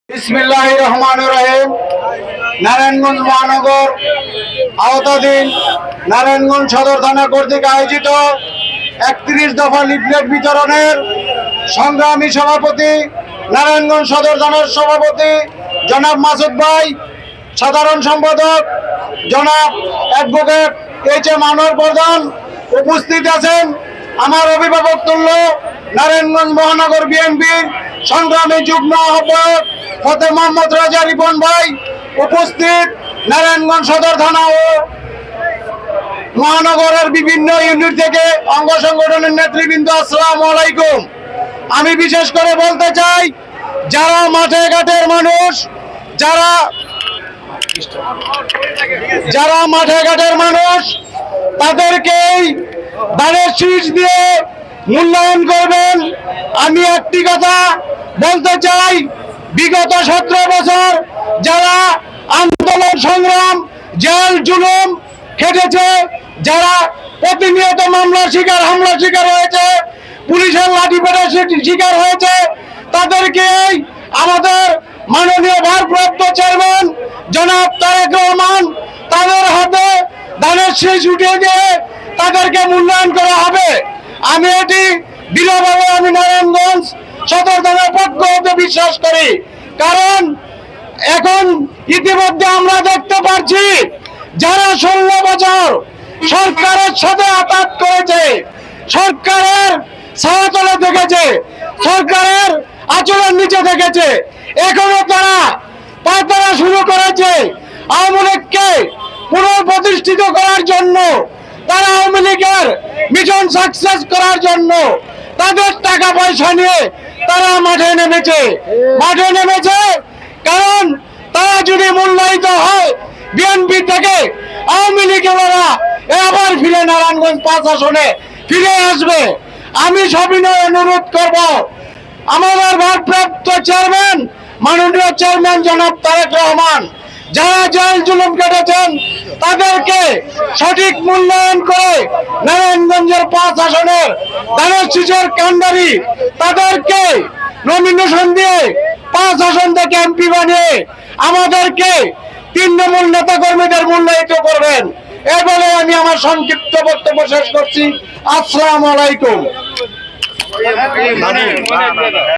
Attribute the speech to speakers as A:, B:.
A: বিসমিল্লাহির রহমানির রহিম। নারায়ণগঞ্জ মহানগর আওতাধীন নারায়ণগঞ্জ সদর থানা কর্তৃক আয়োজিত 31 দফা লিফলেট বিতরণের সংগ্রামী সভাপতি নারায়ণগঞ্জ সদর থানার সভাপতি জনাব মাসুদ ভাই, সাধারণ সম্পাদক জনাব অ্যাডভোকেট এইচ এম আনোয়ার প্রধান উপস্থিত আছেন। আমার অভিভাবক তুল্য নারায়ণগঞ্জ মহানগর বিএনপির সংগ্রামী যুগ্ম আহ্বায়ক ফতে মোহাম্মদ রাজা রিপন ভাই উপস্থিত, নারায়ণগঞ্জ সদর থানা ও মহানগরের বিভিন্ন ইউনিট থেকে অঙ্গ সংগঠনের নেতৃবৃন্দ, আসসালামু আলাইকুম। আমি বিশেষ করে বলতে চাই, যারা মাঠে ঘাটের মানুষ, যারা মাঠে ঘাটের মানুষ তাদেরকেই ধানের শীষ দিয়ে মূল্যায়ন করবেন। আমি একটি কথা বলতে চাই, বিগত 17 বছর যারা আন্দোলন সংগ্রাম জেল জুলুম খেটেছে, যারা প্রতিনিয়ত মামলার শিকার হামলার শিকার হয়েছে, পুলিশের লাঠিপেটার শিকার হয়েছে, তাদেরকেই আমাদের মাননীয় ভারপ্রাপ্ত চেয়ারম্যান জনাব তারেক রহমান তাদের হাতে ধানের শীষ উঠিয়ে দিয়ে তাদেরকে মূল্যায়ন করা হবে। আমি এটি দৃঢ়ভাবে আমি নারায়ণগঞ্জ সদর থানার পক্ষ হতে বিশ্বাস করি। কারণ এখন ইতিমধ্যে আমরা দেখতে পাচ্ছি, যারা 16 বছর সরকারের সাথে আঘাত করেছে, সরকারের ছায়াতলে থেকেছে, সরকারের আচরণ নিচে থেকেছে, এখনো তারা পায়তারা শুরু করেছে আওয়ামী লীগকে পুনঃপ্রতিষ্ঠিত করার জন্য। তারা আওয়ামী লীগের মিশন সাকসেস করার জন্য তাদের টাকা পয়সা নিয়ে তারা মাঠে নেমেছে। কারণ তারা যদি মূল্যায়িত হয় বিএনপি থেকে, আওয়ামী লীগের আবার ফিরে নারায়ণগঞ্জ 5 আসনে ফিরে আসবে। আমি সবিনয় অনুরোধ করব, আমাদের ভারপ্রাপ্ত চেয়ারম্যান মাননীয় চেয়ারম্যান জনাব তারেক রহমান, যারা জেল জুলুম কেটেছেন তাদেরকে সঠিক মূল্যায়ন করে নারায়ণগঞ্জের 5 আসনের ধানের শীষের কান্ডারি তাদেরকে নমিনেশন দিয়ে 5 আসন থেকে এমপি বানিয়ে আমাদেরকে তৃণমূল নেতা কর্মীদের মূল্যায়িত করবেন। এ বলে আমি আমার সংক্ষিপ্ত বক্তব্য শেষ করছি। আসসালামু আলাইকুম।